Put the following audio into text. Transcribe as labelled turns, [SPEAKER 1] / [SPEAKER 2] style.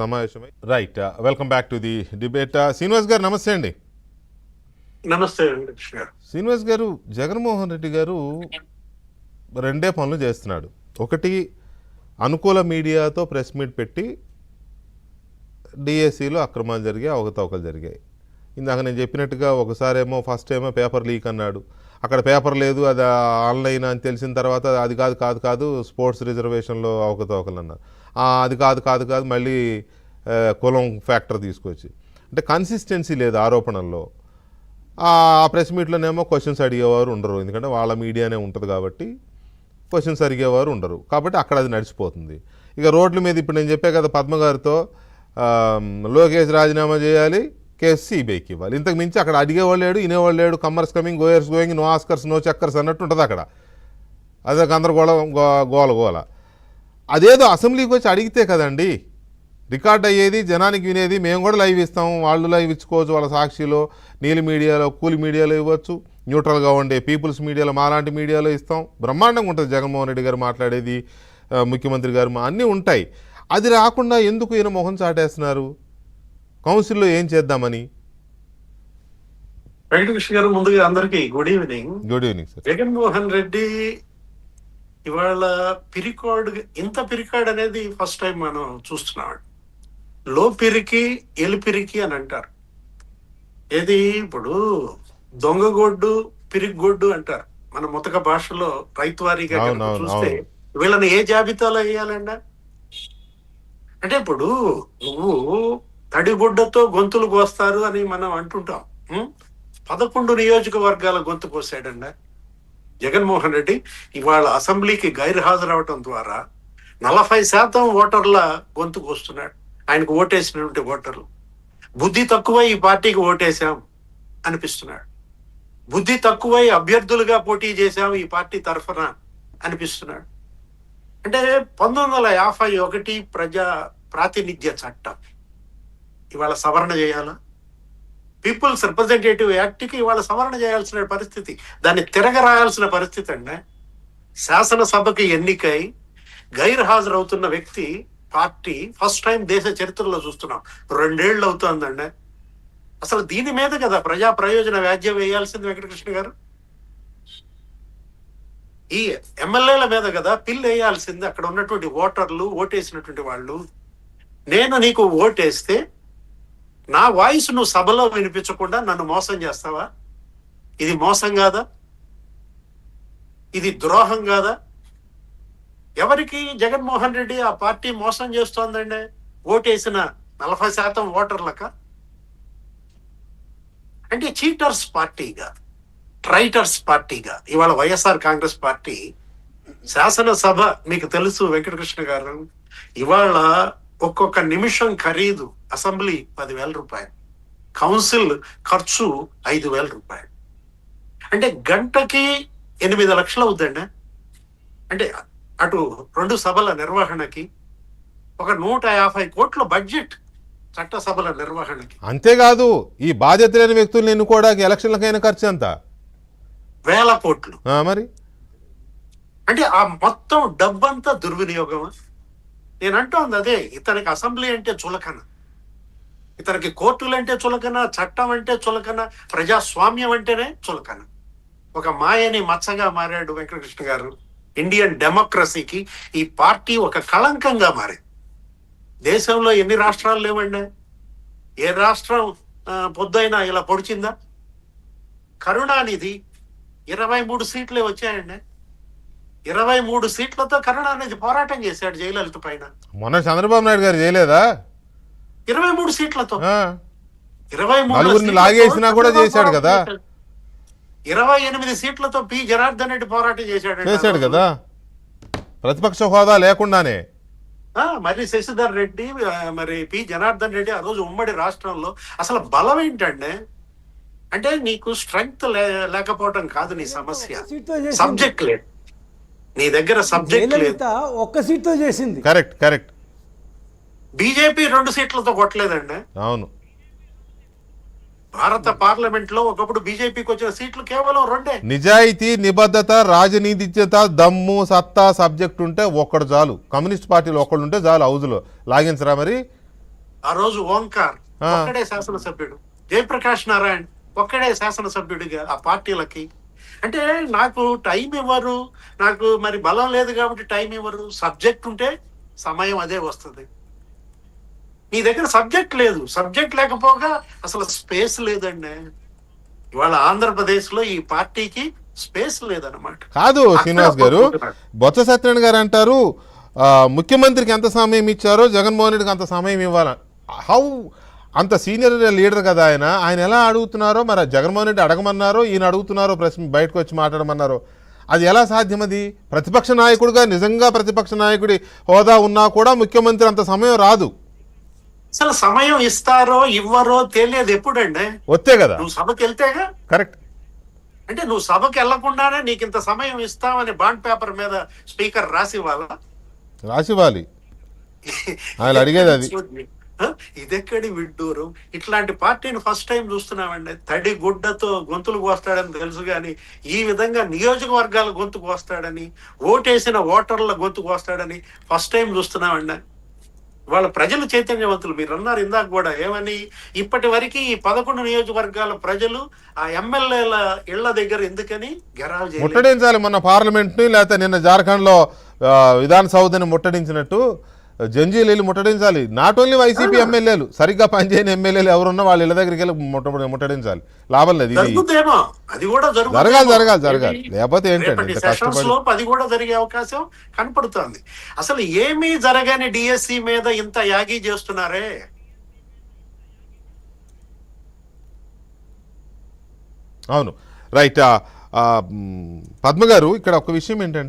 [SPEAKER 1] సమావేశమై right. Welcome back to the debate. Srinivas గారు నమస్తే అండి.
[SPEAKER 2] నమస్తే
[SPEAKER 1] శ్రీనివాస్ గారు, జగన్మోహన్ రెడ్డి గారు రెండే పనులు చేస్తున్నాడు. ఒకటి, అనుకూల మీడియాతో ప్రెస్ మీట్ పెట్టి డిఎస్సిలో అక్రమాలు జరిగాయి, అవకతవకలు జరిగాయి. ఇందాక నేను చెప్పినట్టుగా ఒకసారేమో ఫస్ట్ ఏమో పేపర్ లీక్ అన్నాడు, అక్కడ పేపర్ లేదు, అది ఆన్లైన్ అని తెలిసిన తర్వాత అది కాదు స్పోర్ట్స్ రిజర్వేషన్లో అవకతవకలు అన్నారు. అది కాదు మళ్ళీ కులం ఫ్యాక్టర్ తీసుకొచ్చి, అంటే కన్సిస్టెన్సీ లేదు ఆరోపణల్లో. ఆ ప్రెస్ మీట్లోనేమో క్వశ్చన్స్ అడిగేవారు ఉండరు, ఎందుకంటే వాళ్ళ మీడియానే ఉంటుంది కాబట్టి క్వశ్చన్స్ అడిగేవారు ఉండరు, కాబట్టి అక్కడ అది నడిచిపోతుంది. ఇక రోడ్ల మీద ఇప్పుడు నేను చెప్పే కదా పద్మ గారితో, లోకేష్ రాజీనామా చేయాలి, కేసు సిబిఐకి ఇవ్వాలి. ఇంతకు మించి అక్కడ అడిగేవాళ్ళు లేడు, వినేవాళ్ళు లేడు. Comers coming, goers going, no askers no checkers అన్నట్టు ఉంటుంది అక్కడ. అదే గందరగోళం, గోల. అదేదో అసెంబ్లీకి వచ్చి అడిగితే కదండి రికార్డ్ అయ్యేది, జనానికి వినేది. మేము కూడా లైవ్ ఇస్తాం, వాళ్ళు లైవ్ ఇచ్చుకోవచ్చు, వాళ్ళ సాక్షిలో, నీలి మీడియాలో, కూలి మీడియాలో ఇవ్వచ్చు, న్యూట్రల్గా ఉండే పీపుల్స్ మీడియాలో, మాలాంటి మీడియాలో ఇస్తాం. బ్రహ్మాండంగా ఉంటుంది జగన్మోహన్ రెడ్డి గారు మాట్లాడేది, ముఖ్యమంత్రి గారు అన్నీ ఉంటాయి. అది రాకుండా ఎందుకు ఈయన మొహం చాటేస్తున్నారు? కౌన్సిల్లో ఏం చేద్దామని?
[SPEAKER 2] వెంకటకృష్ణ గారు, ముందుగా అందరికీ good evening.
[SPEAKER 1] Good evening sir.
[SPEAKER 2] Jaganmohan Reddy ఇవాళ ఇంత పిరికాడు అనేది ఫస్ట్ టైం మనం చూస్తున్నాం. లో పిరికి ఎలిపిరికి అని అంటారు. ఏది ఇప్పుడు దొంగగొడ్డు పిరిగొడ్డు అంటారు మన ముతక భాషలో. రైతు వారీగా చూస్తే వీళ్ళని ఏ జాబితాలో వేయాలండి? అంటే ఇప్పుడు నువ్వు తడిగుడ్డతో గొంతులు కోస్తారు అని మనం అంటుంటాం. 11 నియోజకవర్గాల గొంతు కోసాడండి జగన్మోహన్ రెడ్డి. ఇవాళ అసెంబ్లీకి గైర్హాజరవటం ద్వారా 40% ఓటర్ల గొంతు కోస్తున్నాడు. ఆయనకు ఓటేసినటువంటి ఓటర్లు బుద్ధి తక్కువై ఈ పార్టీకి ఓటేశాం అనిపిస్తున్నాడు. బుద్ధి తక్కువై అభ్యర్థులుగా పోటీ చేశాం ఈ పార్టీ తరఫున అనిపిస్తున్నాడు. అంటే 1951 ప్రజా ప్రాతినిధ్య చట్టం ఇవాళ సవరణ చేయాలా? పీపుల్స్ రిప్రజెంటేటివ్ యాక్ట్కి ఇవాళ సవరణ చేయాల్సిన పరిస్థితి, దాన్ని తిరగరాయాల్సిన పరిస్థితి అండి. శాసనసభకి ఎన్నికై గైర్హాజరవుతున్న వ్యక్తి పార్టీ ఫస్ట్ టైం దేశ చరిత్రలో చూస్తున్నాం. 2 ఏళ్ళు అవుతుందండి. అసలు దీని మీద కదా ప్రజా ప్రయోజన వ్యాజ్యం వేయాల్సింది వెంకటకృష్ణ గారు. ఈ ఎమ్మెల్యేల మీద కదా పిల్ వేయాల్సింది. అక్కడ ఉన్నటువంటి ఓటర్లు, ఓటేసినటువంటి వాళ్ళు. నేను నీకు ఓటేస్తే నా వాయిస్ నువ్వు సభలో వినిపించకుండా నన్ను మోసం చేస్తావా? ఇది మోసం కాదా? ఇది ద్రోహం కాదా? ఎవరికి జగన్మోహన్ రెడ్డి ఆ పార్టీ మోసం చేస్తోందండి? ఓటేసిన 40% ఓటర్లక? అంటే చీటర్స్ పార్టీగా, ట్రైటర్స్ పార్టీగా ఇవాళ వైఎస్ఆర్ కాంగ్రెస్ పార్టీ శాసనసభ మీకు తెలుసు వెంకటకృష్ణ గారు, ఇవాళ ఒక్కొక్క నిమిషం ఖరీదు అసెంబ్లీ 10,000 రూపాయలు, కౌన్సిల్ ఖర్చు 5,000 రూపాయలు. అంటే గంటకి 8 లక్షలు అవుతుందండి. అంటే అటు 2 సభల నిర్వహణకి ఒక 150 కోట్ల బడ్జెట్ చట్టసభల నిర్వహణకి.
[SPEAKER 1] అంతేకాదు ఈ బాధ్యత లేని వ్యక్తులను ఎన్నుకోవడానికి ఎలక్షన్లకైనా ఖర్చు ఎంత? 1000
[SPEAKER 2] కోట్లు.
[SPEAKER 1] మరి
[SPEAKER 2] అంటే ఆ మొత్తం డబ్బంతా దుర్వినియోగమా? నేను అంటోంది అదే. ఇతనికి అసెంబ్లీ అంటే చులకన, ఇతనికి కోర్టులు అంటే చులకన, చట్టం అంటే చులకన, ప్రజాస్వామ్యం అంటేనే చులకన. ఒక మాయని మచ్చగా మారాడు వెంకటకృష్ణ గారు. ఇండియన్ డెమోక్రసీకి ఈ పార్టీ ఒక కళంకంగా మారింది. దేశంలో ఎన్ని రాష్ట్రాలు లేవండి? ఏ రాష్ట్రం పొద్దుైనా ఇలా పొడిచిందా? కరుణానిధి 23 సీట్లే వచ్చాయండి. 23 సీట్లతో కరుణానిధి పోరాటం చేశాడు జయలలిత పైన.
[SPEAKER 1] మొన్న చంద్రబాబు నాయుడు గారు చేయలేదా?
[SPEAKER 2] 23 సీట్లతో
[SPEAKER 1] 23 లాగేసినా కూడా చేశాడు కదా.
[SPEAKER 2] 28 సీట్లతో పి జనార్దన్ రెడ్డి పోరాటం చేశాడు
[SPEAKER 1] కదా, ప్రతిపక్ష హోదా లేకుండానే.
[SPEAKER 2] మరి శశిధర్ రెడ్డి, మరి పి జనార్దన్ రెడ్డి ఆ రోజు ఉమ్మడి రాష్ట్రంలో. అసలు బలం ఏంటంటే, అంటే నీకు స్ట్రెంగ్త్ లేకపోవటం కాదు నీ సమస్య, సబ్జెక్ట్ లేదు నీ దగ్గర. సబ్జెక్ట్ లేదు.
[SPEAKER 3] ఒక్క సీట్తో చేసింది.
[SPEAKER 1] కరెక్ట్.
[SPEAKER 2] బీజేపీ 2 సీట్లతో కొట్టలేదండి.
[SPEAKER 1] అవును.
[SPEAKER 2] భారత పార్లమెంట్ లో ఒకప్పుడు బీజేపీకి వచ్చిన సీట్లు కేవలం 2.
[SPEAKER 1] నిజాయితీ, నిబద్ధత, రాజనీతిజ్ఞత, దమ్ము, సత్తా, సబ్జెక్ట్ ఉంటే ఒక్కడు చాలు. కమ్యూనిస్ట్ పార్టీలో ఒక్కడు ఉంటే చాలు హౌజ్లో లాగించరా మరి.
[SPEAKER 2] ఆ రోజు ఓంకార్
[SPEAKER 1] ఆ.
[SPEAKER 2] ఒక్కడే శాసనసభ్యుడు, జయప్రకాష్ నారాయణ్ ఒక్కడే శాసనసభ్యుడిగా ఆ పార్టీలకి. అంటే నాకు టైం ఇవ్వరు, నాకు మరి బలం లేదు కాబట్టి టైం ఇవ్వరు. సబ్జెక్ట్ ఉంటే సమయం అదే వస్తుంది. నీ దగ్గర సబ్జెక్ట్ లేదు, సబ్జెక్ట్ లేకపోగా అసలు స్పేస్ లేదండి. ఇవాళ ఆంధ్రప్రదేశ్ లో ఈ పార్టీకి స్పేస్ లేదన్నమాట.
[SPEAKER 1] కాదు శ్రీనివాస్ గారు, బొత్స సత్యనారాయణ గారు అంటారు ముఖ్యమంత్రికి ఎంత సమయం ఇచ్చారో జగన్మోహన్ రెడ్డికి అంత సమయం ఇవ్వాలి. హౌ? అంత సీనియర్ లీడర్ కదా ఆయన. ఆయన ఎలా అడుగుతున్నారో మరి జగన్మోహన్ రెడ్డి అడగమన్నారో ఈయన అడుగుతున్నారో ప్రశ్న బయటకు వచ్చి మాట్లాడమన్నారో అది ఎలా సాధ్యం? అది ప్రతిపక్ష నాయకుడిగా నిజంగా ప్రతిపక్ష నాయకుడి హోదా ఉన్నా కూడా ముఖ్యమంత్రి అంత సమయం రాదు.
[SPEAKER 2] అసలు సమయం ఇస్తారో ఇవ్వరో తెలియదు ఎప్పుడండి.
[SPEAKER 1] వస్తే కదా.
[SPEAKER 2] నువ్వు సభకి వెళ్తేగా.
[SPEAKER 1] కరెక్ట్.
[SPEAKER 2] అంటే నువ్వు సభకి వెళ్లకుండానే నీకు ఇంత సమయం ఇస్తామని బాండ్ పేపర్ మీద స్పీకర్ రాసి ఇవ్వాలా?
[SPEAKER 1] రాసివ్వాలి. ఆయన అడిగేది అది.
[SPEAKER 2] ఇదెక్కడి విడ్డూరు. ఇట్లాంటి పార్టీని ఫస్ట్ టైం చూస్తున్నామండి. తడి గుడ్డతో గొంతులు కోస్తాడని తెలుసు కానీ ఈ విధంగా నియోజకవర్గాల గొంతు కోస్తాడని, ఓటేసిన ఓటర్ల గొంతు కోస్తాడని ఫస్ట్ టైం చూస్తున్నామండి. వాళ్ళ ప్రజలు చైతన్యవంతులు. మీరు అన్నారు ఇందాక కూడా ఏమని, ఇప్పటి వరకు ఈ 11 నియోజకవర్గాల ప్రజలు ఆ ఎమ్మెల్యేల ఇళ్ల దగ్గర ఎందుకని గెరావ్ చేయలేదు.
[SPEAKER 1] ముట్టడించాలి మొన్న పార్లమెంట్ని, లేకపోతే నిన్న జార్ఖండ్లో విధాన సౌధని ముట్టడించినట్టు జంజీలు ముట్టడించాలి. నాట్ ఓన్లీ వైసీపీ ఎమ్మెల్యేలు, సరిగ్గా పనిచేయని ఎమ్మెల్యేలు ఎవరున్నా వాళ్ళ ఇళ్ళ దగ్గరికి వెళ్ళి ముట్టడించాలి. లాభం లేదు. ఇది
[SPEAKER 2] జరుగుతుందేమో, అది కూడా
[SPEAKER 1] జరగాలి. లేకపోతే ఏంటంటే
[SPEAKER 2] సెషన్స్ లో అది కూడా జరిగే అవకాశం కనపడుతోంది. అసలు ఏమీ జరగని డిఎస్సి మీద ఇంత యాగి చేస్తున్నారే.
[SPEAKER 1] అవును, రైట్. పద్మ గారు, ఇక్కడ ఒక విషయం ఏంటంటే